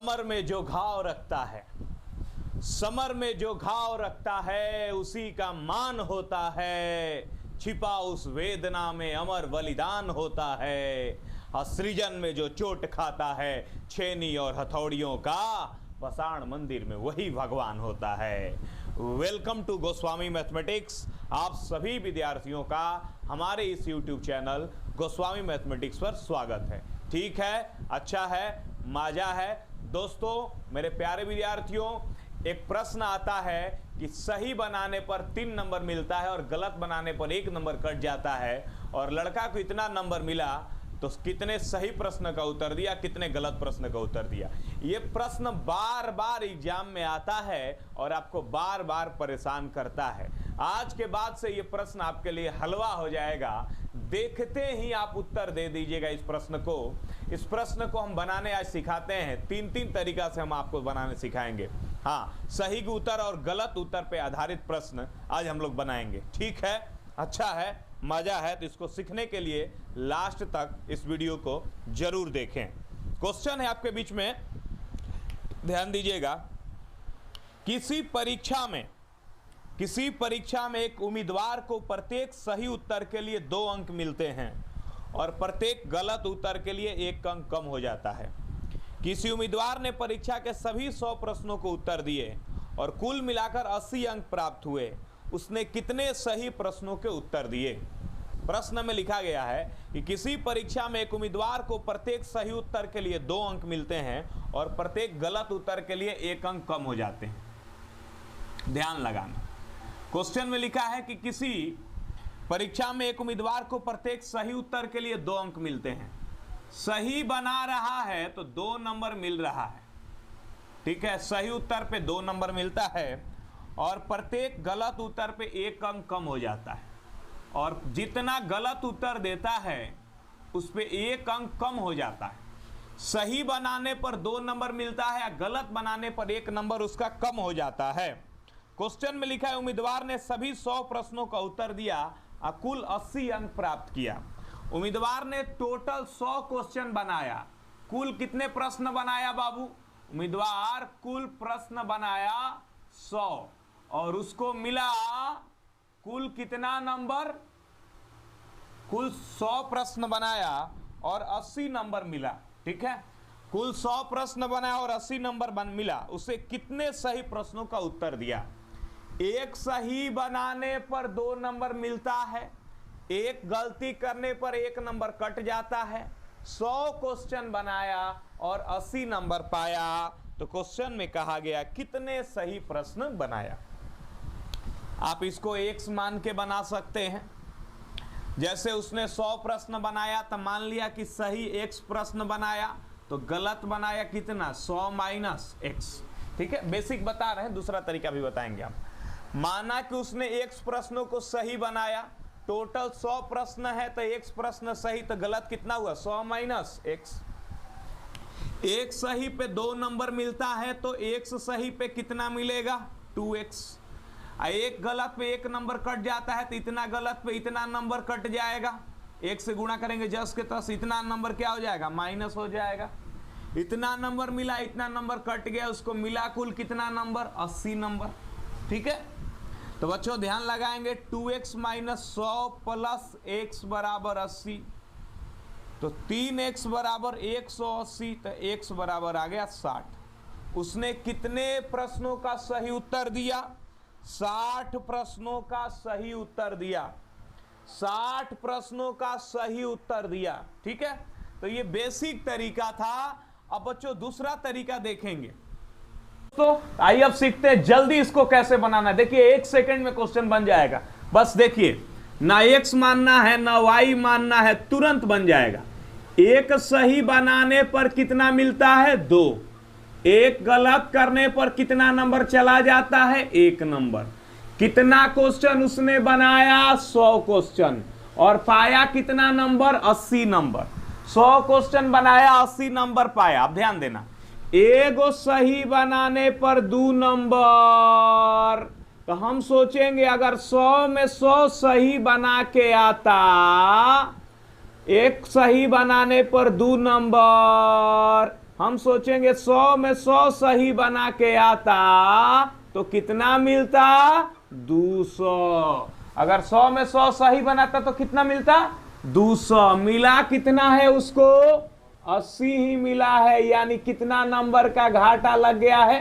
Summer में जो घाव रखता है, समर में जो घाव रखता है उसी का मान होता है। छिपा उस वेदना में अमर बलिदान होता है। सृजन में जो चोट खाता है छेनी और हथौड़ियों का, पाषाण मंदिर में वही भगवान होता है। Welcome to Goswami mathematics. आप सभी विद्यार्थियों का हमारे इस YouTube चैनल गोस्वामी मैथमेटिक्स पर स्वागत है। ठीक है, अच्छा है, मजा है। दोस्तों मेरे प्यारे विद्यार्थियों, एक प्रश्न आता है कि सही बनाने पर 3 नंबर मिलता है और गलत बनाने पर 1 नंबर कट जाता है, और लड़का को इतना नंबर मिला तो कितने सही प्रश्न का उत्तर दिया, कितने गलत प्रश्न का उत्तर दिया। ये प्रश्न बार बार एग्जाम में आता है और आपको बार बार परेशान करता है। आज के बाद से ये प्रश्न आपके लिए हलवा हो जाएगा। देखते ही आप उत्तर दे दीजिएगा इस प्रश्न को। इस प्रश्न को हम बनाने आज सिखाते हैं। 3 तरीका से हम आपको बनाने सिखाएंगे। हाँ, सही उत्तर और गलत उत्तर पे आधारित प्रश्न आज हम लोग बनाएंगे। ठीक है, अच्छा है, मजा है। तो इसको सीखने के लिए लास्ट तक इस वीडियो को जरूर देखें। क्वेश्चन है आपके बीच में, ध्यान दीजिएगा। किसी परीक्षा में एक उम्मीदवार को प्रत्येक सही उत्तर के लिए 2 अंक मिलते हैं और प्रत्येक गलत उत्तर के लिए 1 अंक कम हो जाता है। किसी उम्मीदवार ने परीक्षा के सभी 100 प्रश्नों को उत्तर दिए और कुल मिलाकर 80 अंक प्राप्त हुए। उसने कितने सही प्रश्नों के उत्तर दिए? प्रश्न में लिखा गया है कि किसी परीक्षा में एक उम्मीदवार को प्रत्येक सही उत्तर के लिए 2 अंक मिलते हैं और प्रत्येक गलत उत्तर के लिए 1 अंक कम हो जाते हैं। ध्यान लगाना। क्वेश्चन में लिखा है कि किसी परीक्षा में एक उम्मीदवार को प्रत्येक सही उत्तर के लिए 2 अंक मिलते हैं। सही बना रहा है तो 2 नंबर मिल रहा है। ठीक है, सही उत्तर पे 2 नंबर मिलता है और प्रत्येक गलत उत्तर पे 1 अंक कम हो जाता है। और जितना गलत उत्तर देता है उस पे 1 अंक कम हो जाता है। सही बनाने पर 2 नंबर मिलता है, गलत बनाने पर 1 नंबर उसका कम हो जाता है। क्वेश्चन में लिखा है उम्मीदवार ने सभी 100 प्रश्नों का उत्तर दिया और कुल 80 अंक प्राप्त किया। उम्मीदवार ने टोटल 100 क्वेश्चन बनाया। कुल कितने प्रश्न बनाया बाबू? उम्मीदवार कुल प्रश्न बनाया 100 और उसको मिला कुल कितना नंबर? कुल 100 प्रश्न बनाया और 80 नंबर मिला। ठीक है, कुल 100 प्रश्न बनाया और 80 नंबर मिला। उसे कितने सही प्रश्नों का उत्तर दिया? एक सही बनाने पर 2 नंबर मिलता है, एक गलती करने पर 1 नंबर कट जाता है। 100 क्वेश्चन बनाया और 80 नंबर पाया। तो क्वेश्चन में कहा गया कितने सही प्रश्न बनाया। आप इसको x मान के बना सकते हैं। जैसे उसने 100 प्रश्न बनाया तो मान लिया कि सही x प्रश्न बनाया, तो गलत बनाया कितना? 100 माइनस x। ठीक है, बेसिक बता रहे हैं, दूसरा तरीका भी बताएंगे हम। माना कि उसने x प्रश्नों को सही बनाया, टोटल 100 प्रश्न है तो x प्रश्न सही, तो गलत कितना हुआ? 100 माइनस x। एक सही पे 2 नंबर मिलता है तो x सही पे कितना मिलेगा? 2x। एक गलत पे 1 नंबर कट जाता है तो इतना गलत पे इतना नंबर कट जाएगा। 1 से गुणा करेंगे जस के तस, इतना नंबर क्या हो जाएगा? माइनस हो जाएगा। इतना नंबर मिला, इतना नंबर कट गया, उसको मिला कुल कितना नंबर? 80 नंबर। ठीक है, तो बच्चों ध्यान लगाएंगे। 2x माइनस 100 प्लस x बराबर 80, तो 3x बराबर 180, तो x बराबर आ गया 60। उसने कितने प्रश्नों का सही उत्तर दिया? 60 प्रश्नों का सही उत्तर दिया। 60 प्रश्नों का सही उत्तर दिया। ठीक है, तो ये बेसिक तरीका था। अब बच्चों दूसरा तरीका देखेंगे। तो आइए अब सीखते हैं जल्दी इसको कैसे बनाना है। देखिए 1 सेकंड में क्वेश्चन बन जाएगा। बस देखिए, ना x मानना है ना y मानना है, तुरंत बन जाएगा। एक सही बनाने पर कितना मिलता है? 2। एक गलत करने पर कितना नंबर चला जाता है? 1 नंबर। कितना क्वेश्चन उसने बनाया? 100 क्वेश्चन, और पाया कितना नंबर? 80 नंबर। 100 क्वेश्चन बनाया, 80 नंबर पाया। अब ध्यान देना, एगो सही बनाने पर 2 नंबर, तो हम सोचेंगे अगर 100 में 100 सही बना के आता, एक सही बनाने पर 2 नंबर, हम सोचेंगे 100 में 100 सही बना के आता तो कितना मिलता? 200। अगर 100 में 100 सही बनाता तो कितना मिलता? 200। मिला कितना है उसको? 80 ही मिला है, यानी कितना नंबर का घाटा लग गया है?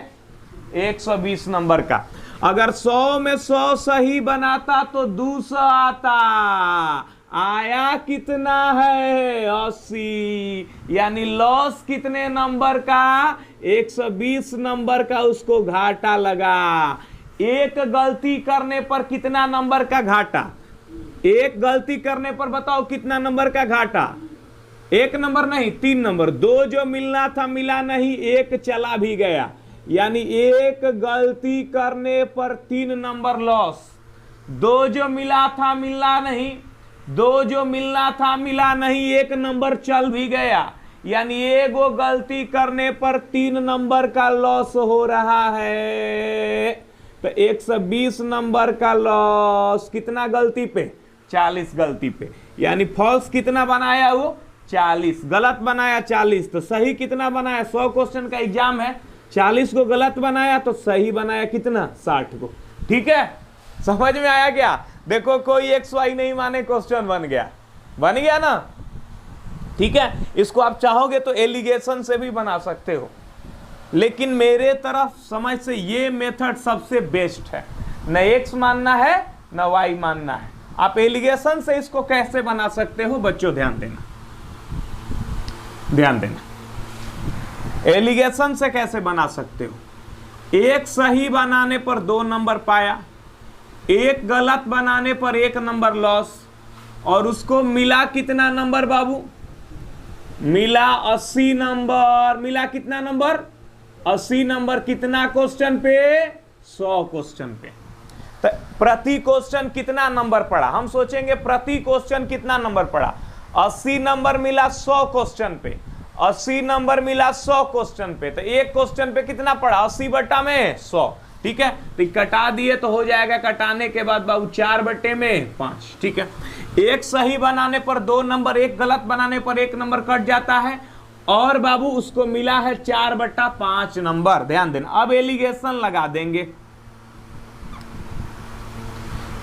120 नंबर का। अगर 100 में 100 सही बनाता तो 200 आता, आया कितना है? 80। यानी लॉस कितने नंबर का? 120 नंबर का उसको घाटा लगा। एक गलती करने पर कितना नंबर का घाटा? एक गलती करने पर बताओ कितना नंबर का घाटा? 1 नंबर नहीं, 3 नंबर। 2 जो मिलना था मिला नहीं, 1 चला भी गया, यानी एक गलती करने पर 3 नंबर लॉस। 2 जो मिला था मिला नहीं, 2 जो मिलना था मिला नहीं, 1 नंबर चल भी गया, यानी एगो गलती करने पर 3 नंबर का लॉस हो रहा है। तो 120 नंबर का लॉस कितना गलती पे? 40 गलती पे। यानी फॉल्स कितना बनाया वो? 40। गलत बनाया 40, तो सही कितना बनाया? 100 क्वेश्चन का एग्जाम है, 40 को गलत बनाया तो सही बनाया कितना? 60 को। ठीक है, समझ में आया क्या? देखो कोई XY नहीं माने क्वेश्चन बन गया, बन गया ना? ठीक है, इसको आप चाहोगे तो एलिगेशन से भी बना सकते हो, लेकिन मेरे तरफ समझ से ये मेथड सबसे बेस्ट है। न X मानना है न Y मानना है। आप एलिगेशन से इसको कैसे बना सकते हो बच्चों, ध्यान देना, ध्यान देना। एलिगेशन से कैसे बना सकते हो? एक सही बनाने पर 2 नंबर पाया, एक गलत बनाने पर 1 नंबर लॉस, और उसको मिला कितना नंबर बाबू? मिला 80 नंबर। मिला कितना नंबर? 80 नंबर। कितना क्वेश्चन पे? 100 क्वेश्चन पे। तो प्रति क्वेश्चन कितना नंबर पड़ा? हम सोचेंगे प्रति क्वेश्चन कितना नंबर पड़ा? 80 नंबर मिला 100 क्वेश्चन पे, 80 नंबर मिला 100 क्वेश्चन पे, तो एक क्वेश्चन पे कितना पड़ा? 80 बटा में 100। ठीक है, तो कटा दिए तो हो जाएगा, कटाने के बाद बाबू 4 बटे में 5। ठीक है, एक सही बनाने पर 2 नंबर, एक गलत बनाने पर 1 नंबर कट जाता है, और बाबू उसको मिला है 4 बटा 5 नंबर। ध्यान देना। अब एलिगेशन लगा देंगे।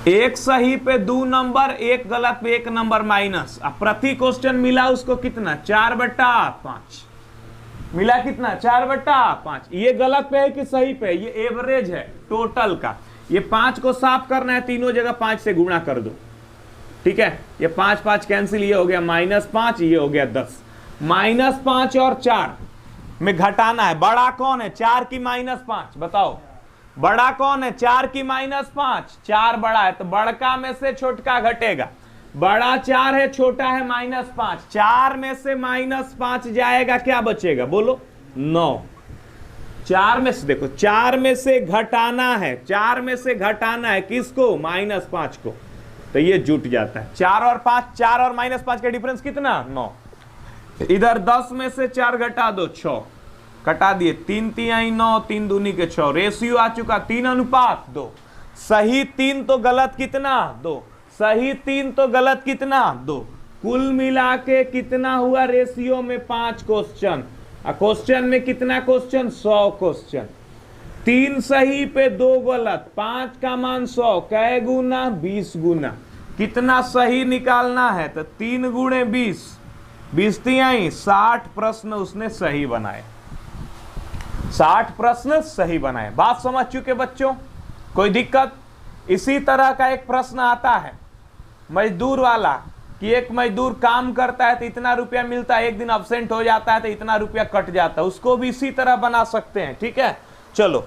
एक सही पे 2 नंबर, एक गलत पे 1 नंबर माइनस। अब प्रति क्वेश्चन मिला उसको कितना? 4 बटा 5। मिला कितना? 4 बटा 5। ये गलत पे है कि सही पे? ये एवरेज है टोटल का। ये 5 को साफ करना है, तीनों जगह 5 से गुणा कर दो। ठीक है, ये 5 5 कैंसिल, ये हो गया -5, ये हो गया 10। -5 और 4 में घटाना है। बड़ा कौन है? 4 की -5 बताओ। बड़ा कौन है? 4 की -5। 4 बड़ा है तो बड़का में से छोटका घटेगा। बड़ा 4 है, छोटा है -5। 4 में से -5 जाएगा, क्या बचेगा बोलो? 9। 4 में से देखो, 4 में से घटाना है, 4 में से घटाना है किसको? -5 को, तो ये जुट जाता है। 4 और 5, 4 और -5 का डिफरेंस कितना? 9। इधर 10 में से 4 घटा दो, 6। कटा दिए, 3 तिहाई 9, 3 दूनी के 6। रेशियो आ चुका 3:2। सही 3 तो गलत कितना? 2। सही 3 तो गलत कितना? 2। कुल मिला के कितना हुआ रेशियो में? 5 क्वेश्चन। क्वेश्चन में कितना क्वेश्चन? 100 क्वेश्चन। 3 सही पे 2 गलत, 5 का मान 100, कै गुना? 20 गुना। कितना सही निकालना है? तो 3 गुणे 20, 20 तिहाई 60 प्रश्न उसने सही बनाए। 60 प्रश्न सही बनाए। बात समझ चुके बच्चों? कोई दिक्कत? इसी तरह का एक प्रश्न आता है मजदूर वाला, कि एक मजदूर काम करता है तो इतना रुपया मिलता है, एक दिन अब्सेंट हो जाता है तो इतना रुपया कट जाता है। उसको भी इसी तरह बना सकते हैं। ठीक है, चलो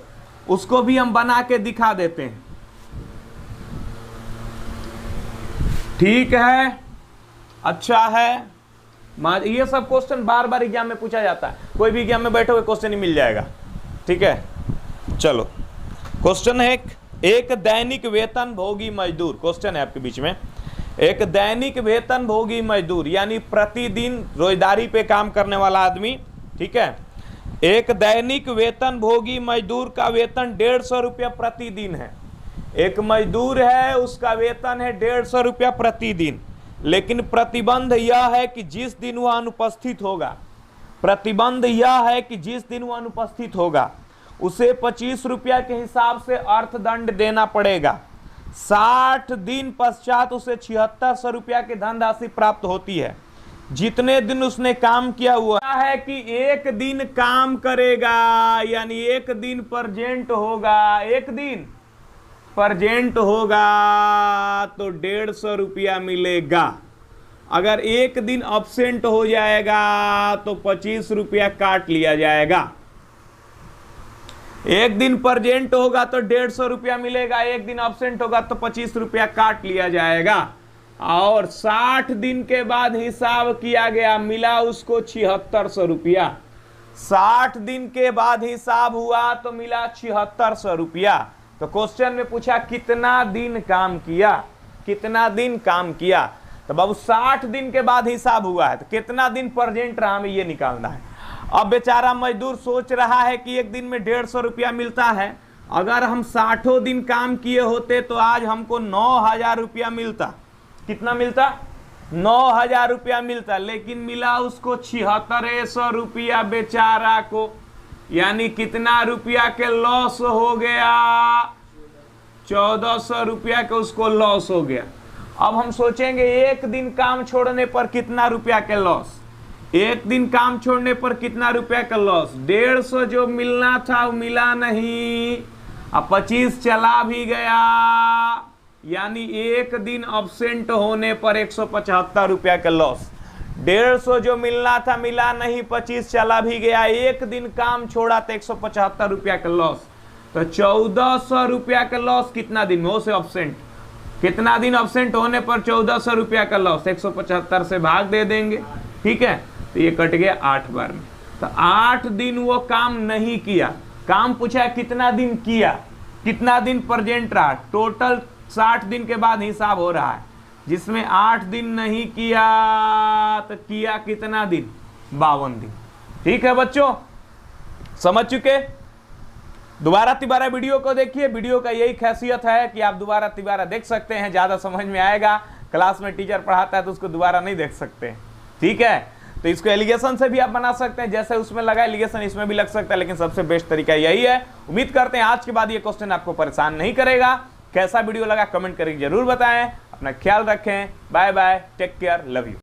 उसको भी हम बना के दिखा देते हैं। ठीक है, अच्छा है। ये सब क्वेश्चन बार बार एग्जाम में पूछा जाता है, कोई भी एग्जाम में बैठे हुए क्वेश्चन ही मिल जाएगा। ठीक है, चलो क्वेश्चन है एक दैनिक वेतन भोगी मजदूर। क्वेश्चन है आपके बीच में, एक दैनिक वेतन भोगी मजदूर यानी प्रतिदिन रोजगारी पे काम करने वाला आदमी। ठीक है, एक दैनिक वेतन भोगी मजदूर का वेतन 150 रुपया प्रतिदिन है। एक मजदूर है, उसका वेतन है 150 रुपया प्रतिदिन, लेकिन प्रतिबंध यह है कि जिस दिन वह अनुपस्थित होगा प्रतिबंध यह है कि जिस दिन वह अनुपस्थित होगा उसे 25 रुपया के हिसाब से अर्थदंड देना पड़ेगा। 60 दिन पश्चात उसे 7600 रुपया की धनराशि प्राप्त होती है। जितने दिन उसने काम किया हुआ है कि एक दिन काम करेगा, यानी एक दिन परजेंट होगा, एक दिन परजेंट होगा तो 150 रुपया मिलेगा। अगर एक दिन अब्सेंट हो जाएगा तो 25 रुपया काट लिया जाएगा। एक दिन परजेंट होगा तो 150 रुपया मिलेगा, एक दिन अब्सेंट होगा तो 25 रुपया काट लिया जाएगा। और 60 दिन के बाद हिसाब किया गया, मिला उसको 7600 रुपया। 60 दिन के बाद हिसाब हुआ तो मिला 7600 रुपया। तो क्वेश्चन में पूछा कितना दिन काम किया, कितना दिन काम किया। तो बाबू 60 दिन के बाद हिसाब हुआ है तो कितना दिन प्रेजेंट रहा, हमें ये निकालना है। अब बेचारा मजदूर सोच रहा है कि एक दिन में 150 रुपया मिलता है, अगर हम 60 दिन काम किए होते तो आज हमको 9000 रुपया मिलता। कितना मिलता? 9000 रुपया मिलता, लेकिन मिला उसको 7600 रुपया बेचारा को, यानी कितना रुपया के लॉस हो गया? 1400 रुपया के उसको लॉस हो गया। अब हम सोचेंगे एक दिन काम छोड़ने पर कितना रुपया के लॉस, एक दिन काम छोड़ने पर कितना रुपया का लॉस। 150 जो मिलना था वो मिला नहीं, अब 25 चला भी गया, यानी एक दिन अब्सेंट होने पर 175 रुपया का लॉस। 150 जो मिलना था मिला नहीं, 25 चला भी गया, एक दिन काम छोड़ा तो 175 रुपया का लॉस। तो 1400 रुपया का लॉस कितना दिन में हो से अब्सेंट, कितना दिन अब्सेंट होने पर 1400 रुपया का लॉस, 175 से भाग दे देंगे, ठीक है। तो ये कट गया 8 बार में। तो 8 दिन वो काम नहीं किया। काम पूछा कितना दिन किया, कितना दिन प्रेजेंट रहा। टोटल 60 दिन के बाद हिसाब हो रहा है, जिसमें 8 दिन नहीं किया तो किया कितना दिन? 52 दिन। ठीक है बच्चों, समझ चुके? दोबारा तिबारा वीडियो को देखिए। वीडियो का यही खासियत है कि आप दोबारा तिबारा देख सकते हैं, ज्यादा समझ में आएगा। क्लास में टीचर पढ़ाता है तो उसको दोबारा नहीं देख सकते, ठीक है। तो इसको एलिगेशन से भी आप बना सकते हैं, जैसे उसमें लगा एलिगेशन इसमें भी लग सकता है, लेकिन सबसे बेस्ट तरीका यही है। उम्मीद करते हैं आज के बाद ये क्वेश्चन आपको परेशान नहीं करेगा। कैसा वीडियो लगा कमेंट करके जरूर बताएं। अपना ख्याल रखें। Bye bye, take care, love you.